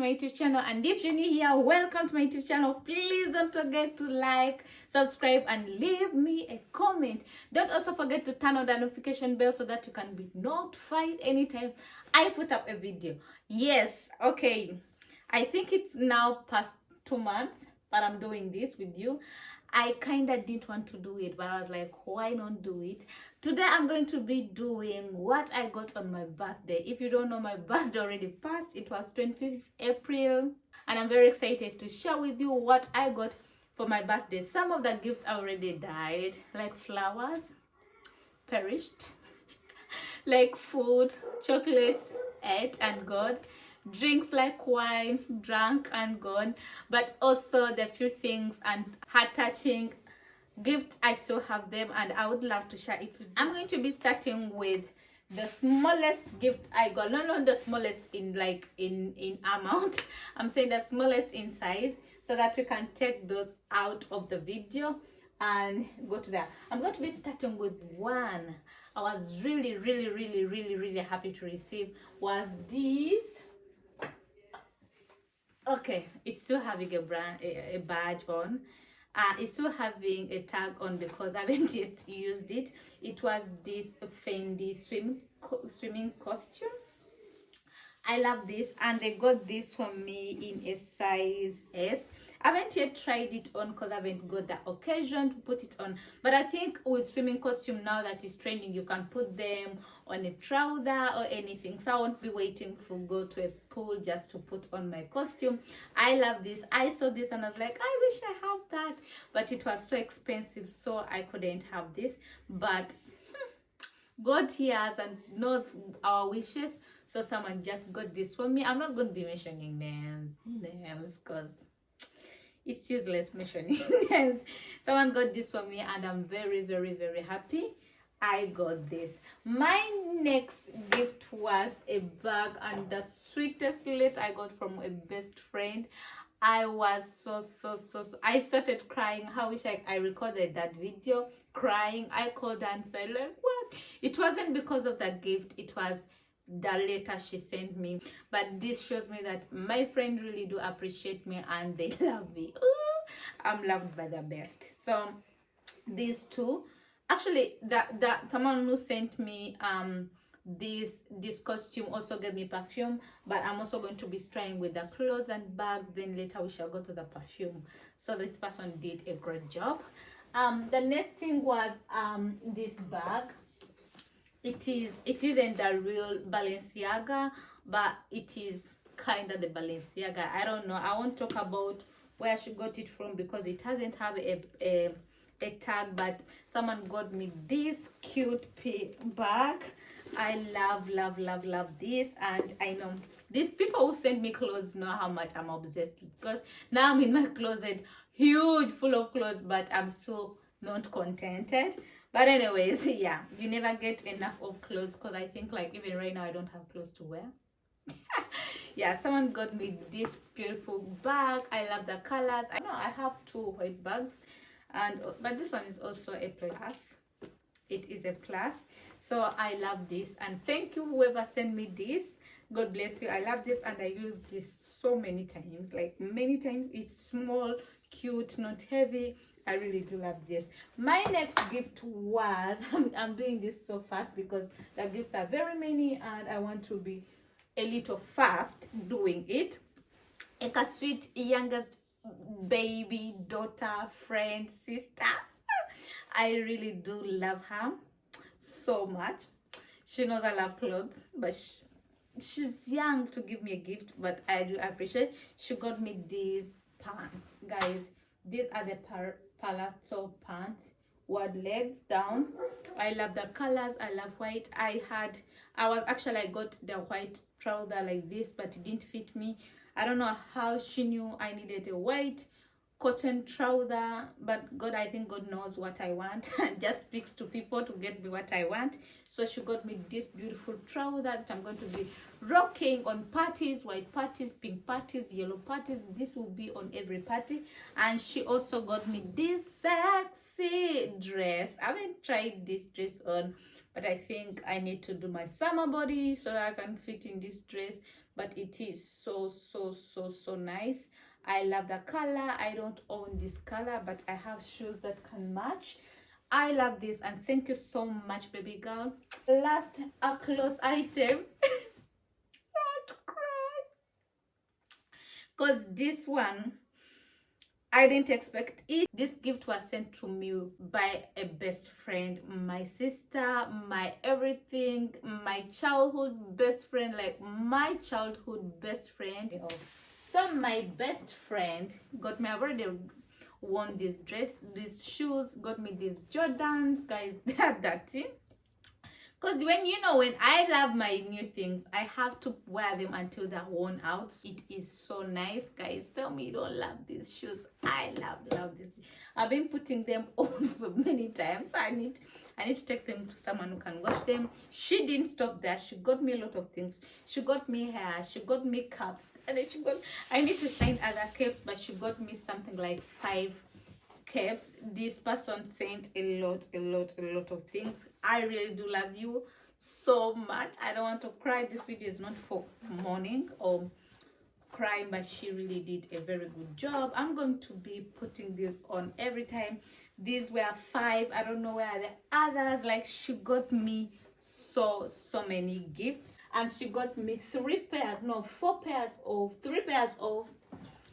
my YouTube channel, and if you're new here, welcome to my YouTube channel. Please don't forget to like, subscribe, and leave me a comment. Don't also forget to turn on the notification bell so that you can be notified anytime I put up a video. Yes, okay, I think it's now past 2 months but I'm doing this with you. I kind of didn't want to do it, but I was like, why not do it? Today I'm going to be doing what I got on my birthday. If you don't know, my birthday already passed. It was 25th April, and I'm very excited to share with you what I got for my birthday. Some of the gifts already died, like flowers, perished, like food, chocolates, ate and gone, drinks like wine, drunk and gone, but also the few things and heart-touching gifts, I still have them and I would love to share it with you. I'm going to be starting with the smallest gift I got. Not the smallest in like in amount, I'm saying the smallest in size, so that we can take those out of the video and go to that. I'm going to be starting with one I was really happy to receive. Was this. Okay, it's still having a badge on. It's still having a tag on because I haven't yet used it. It was this Fendi swimming costume. I love this, and they got this for me in a size S. I haven't yet tried it on because I haven't got the occasion to put it on, but I think with swimming costume now that is trending, you can put them on a trouser or anything, so I won't be waiting to go to a pool just to put on my costume. I love this. I saw this and I was like, I wish I have that, but it was so expensive, so I couldn't have this. But God hears and knows our wishes, so someone just got this for me. I'm not going to be mentioning names because it's useless mentioning names. Someone got this for me and I'm very happy I got this. My next gift was a bag, and the sweetest letter I got from a best friend. I was so I started crying. How wish I recorded that video crying. I called and said, like, what? It wasn't because of the gift, it was the letter she sent me. But this shows me that my friend really do appreciate me and they love me. Ooh, I'm loved by the best. So these two, actually, that someone who sent me this costume also gave me perfume, but I'm also going to be trying with the clothes and bags. Then later we shall go to the perfume. So this person did a great job. The next thing was this bag. It isn't the real Balenciaga, but it is kind of the Balenciaga. I don't know, I won't talk about where she got it from because it doesn't have a tag, but someone got me this cute bag. I love this, and I know these people who send me clothes know how much I'm obsessed with, because now I'm in my closet huge full of clothes, but I'm so not contented. But anyways, yeah, you never get enough of clothes, because I think like even right now I don't have clothes to wear. Yeah, someone got me this beautiful bag. I love the colors. I know I have two white bags, and but this one is also a plus. It is a plus, so I love this, and thank you whoever sent me this. God bless you. I love this, and I use this so many times, like many times. It's small, cute, not heavy. I really do love this. My next gift was I'm doing this so fast because the gifts are very many and I want to be a little fast doing it. Like a sweet youngest baby, daughter, friend, sister. I really do love her so much. She knows I love clothes, but she's young to give me a gift, but I do appreciate. She got me these pants, guys. These are the palazzo pants, wide legs down. I love the colors. I love white. I got the white trouser like this, but it didn't fit me. I don't know how she knew I needed a white cotton trouser, but God, I think God knows what I want and just speaks to people to get me what I want. So she got me this beautiful trouser that I'm going to be rocking on parties, white parties, pink parties, yellow parties. This will be on every party. And she also got me this sexy dress. I haven't tried this dress on, but I think I need to do my summer body so that I can fit in this dress, but it is so nice. I love the color. I don't own this color, but I have shoes that can match. I love this, and thank you so much, baby girl. Last, a clothes item. Not cry, because this one I didn't expect it. This gift was sent to me by a best friend, my sister, my everything, my childhood best friend, like my childhood best friend. So my best friend got me, I've already worn this dress, these shoes, got me these Jordans, guys. They are dirty. Because when I love my new things, I have to wear them until they're worn out. It is so nice, guys. Tell me you don't love these shoes. I love this. I've been putting them on for many times. So I need to take them to someone who can wash them. She didn't stop there. She got me a lot of things. She got me hair. She got me caps. And then I need to find other capes, but she got me something like 5 capes. This person sent a lot of things. I really do love you so much. I don't want to cry. This video is not for mourning or crying, but she really did a very good job. I'm going to be putting this on every time. These were 5. I don't know where are the others. Like, she got me so many gifts, and she got me 3 pairs, no, 4 pairs of 3 pairs of,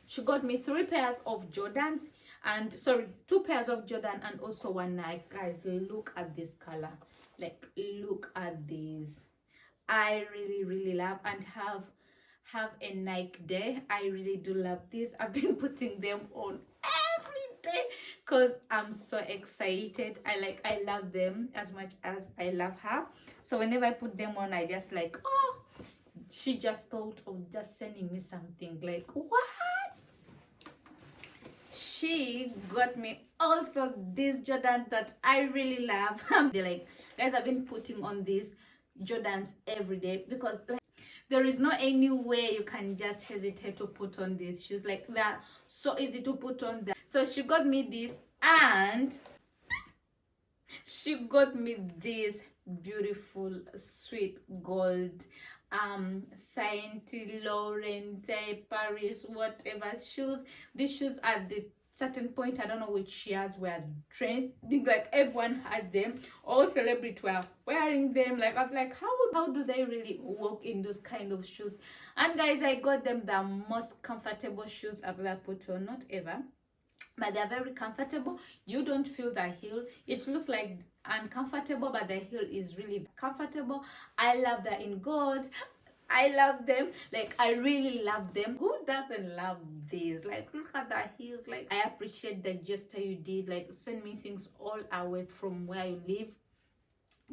she got me 3 pairs of Jordans, and 2 pairs of Jordan, and also 1 Nike. Guys, look at this color. Like, look at these. I really love, and have a Nike day. I really do love this. I've been putting them on every day because I'm so excited. I love them as much as I love her. So whenever I put them on, I just like, oh, she just thought of just sending me something. Like, what? She got me also these Jordans that I really love. They're like, guys, I've been putting on these Jordans every day because like, there is no any way you can just hesitate to put on these shoes. Like, they're so easy to put on that. So she got me this, and she got me this beautiful sweet gold Saint Laurent, Paris, whatever shoes. These shoes are the certain point, I don't know which years were trending, like everyone had them, all celebrities were wearing them. Like, I was like, how do they really walk in those kind of shoes? And guys, I got them the most comfortable shoes I've ever put on. Not ever, but they're very comfortable. You don't feel the heel. It looks like uncomfortable, but the heel is really comfortable. I love that in gold. I love them. Like, I really love them. Who doesn't love these? Like, look at the heels. Like, I appreciate the gesture you did. Like, send me things all away from where you live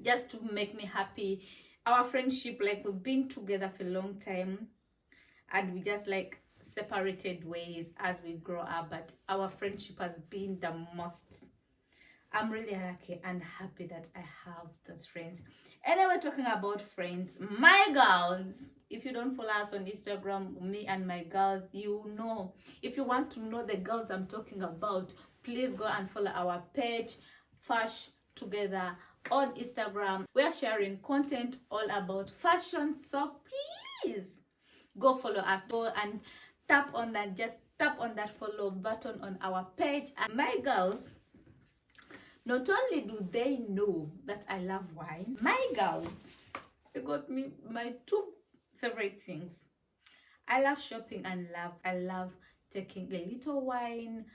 just to make me happy. Our friendship, like, we've been together for a long time, and we just like separated ways as we grow up, but our friendship has been the most. I'm really lucky and happy that I have those friends. And then we're talking about friends, my girls. If you don't follow us on Instagram, me and my girls, you know. If you want to know the girls I'm talking about, please go and follow our page, Fash Together, on Instagram. We're sharing content all about fashion, so please go follow us. Go and tap on that, just tap on that follow button on our page. And my girls, not only do they know that I love wine, my girls, they got me my 2 favorite things. I love shopping and I love taking a little wine.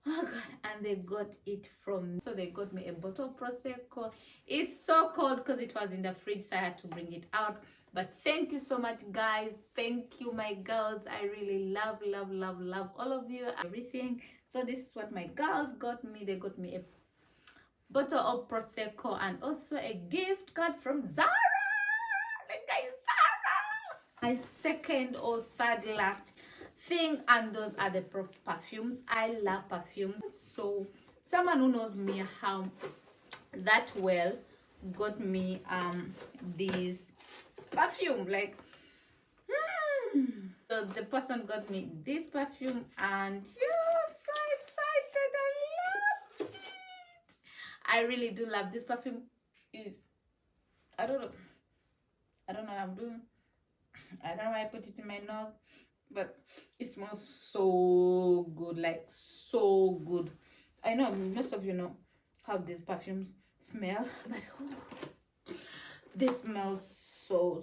Oh God, and they got it from, so they got me a bottle of Prosecco. It's so cold because it was in the fridge, so I had to bring it out. But thank you so much, guys. Thank you, my girls. I really love all of you, everything. So this is what my girls got me. They got me a bottle of Prosecco and also a gift card from Zara. Like, guys, Zara. My second or third last thing, and those are the perfumes. I love perfumes. So someone who knows me how that well got me this perfume. Like, so the person got me this perfume, and I'm so excited. I love it. I really do love this perfume. I don't know what I'm doing. I don't know why I put it in my nose, but it smells so good, like so good. I know most of you know how these perfumes smell, but this smells so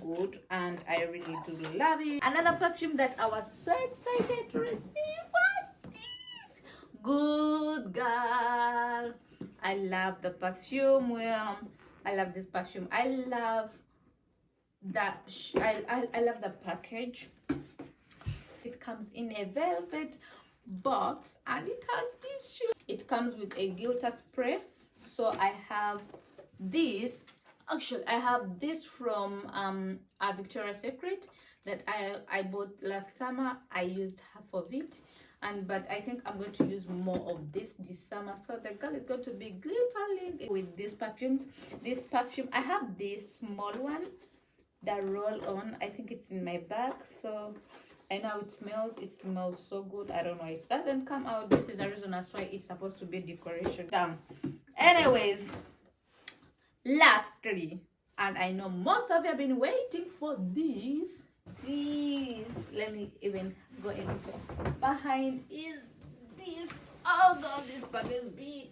good, and I really do love it. Another perfume that I was so excited to receive was this Good Girl. I love the perfume. I love this perfume. I love that I love the package. It comes in a velvet box, and it has this shoe. It comes with a glitter spray. So I have this. Actually, I have this from Victoria's Secret that I bought last summer. I used half of it, but I think I'm going to use more of this summer. So the girl is going to be glittering with these perfumes. This perfume, I have this small one that roll on. I think it's in my bag. So I know it smells so good. I don't know, it doesn't come out. This is the reason that's why it's supposed to be decoration. Anyways, lastly, and I know most of you have been waiting for this, let me even go a little behind, is this. Oh god, this bag is big.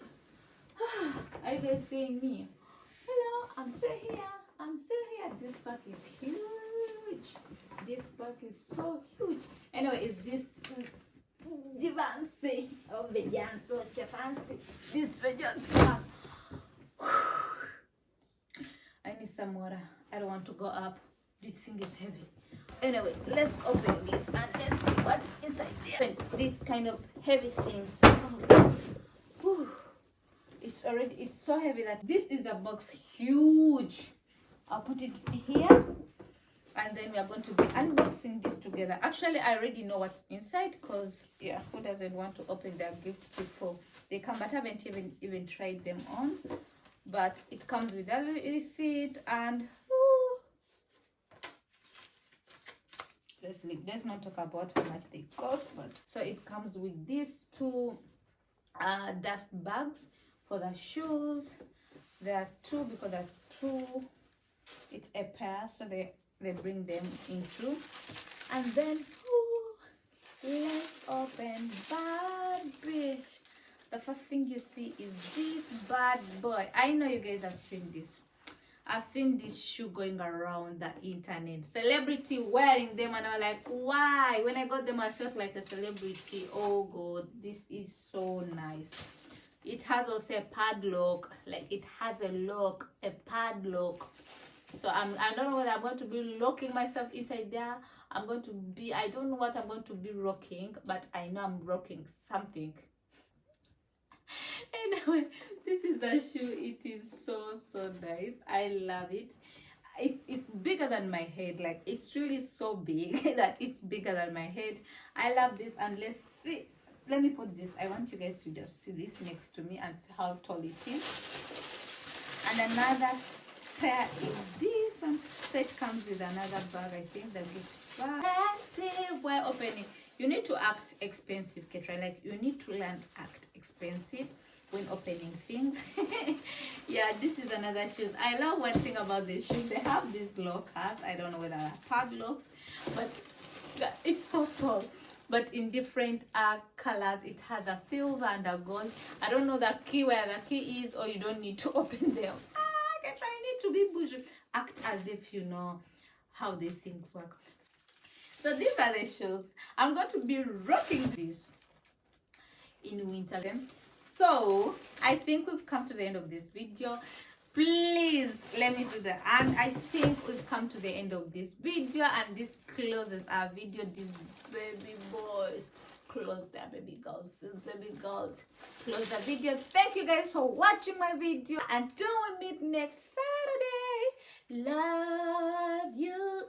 Are you guys seeing me? Hello, I'm still here. This bag is huge. This bag is so huge. Anyway, it's this Givenchy. Oh, so fancy. This just bag. I need some water. I don't want to go up. This thing is heavy. Anyways, let's open this and let's see what's inside there. These kind of heavy things. Oh, it's so heavy that this is the box, huge. I'll put it here, and then we are going to be unboxing this together. Actually, I already know what's inside, because yeah, who doesn't want to open their gift before they come? But I haven't even tried them on. But it comes with a receipt, and let's not talk about how much they cost. But so it comes with these two dust bags for the shoes. There are two, because there are two. It's a pair, so they bring them in two. And then let's open bad bitch. The first thing you see is this bad boy. I know you guys have seen this. I've seen this shoe going around the internet. Celebrity wearing them, and I'm like, why? When I got them, I felt like a celebrity. Oh god, this is so nice. It has also a padlock. Like, it has a lock, a padlock. So I don't know whether I'm going to be locking myself inside there. I don't know what I'm going to be rocking, but I know I'm rocking something. Anyway, this is the shoe. It is so nice. I love it. It's bigger than my head. Like, it's really so big that it's bigger than my head. I love this. And let's see, let me put this. I want you guys to just see this next to me and see how tall it is. And another pair is this one. So it comes with another bag, I think, the gift bag. While opening, you need to act expensive, Ketra. Like, you need to learn to act expensive when opening things. Yeah, this is another shoes. I love one thing about these shoes. They have these lockers. I don't know whether they're padlocks, but it's so tall. But in different colors. It has a silver and a gold. I don't know the key, where the key is, or you don't need to open them. Ketra, you need to be bougie. Act as if you know how these things work. So these are the shoes. I'm going to be rocking this in winter. So I think we've come to the end of this video. Please let me do that. And I think we've come to the end of this video, and this closes our video. These baby boys close their baby girls. These baby girls close the video. Thank you guys for watching my video. Until we meet next Saturday, love you.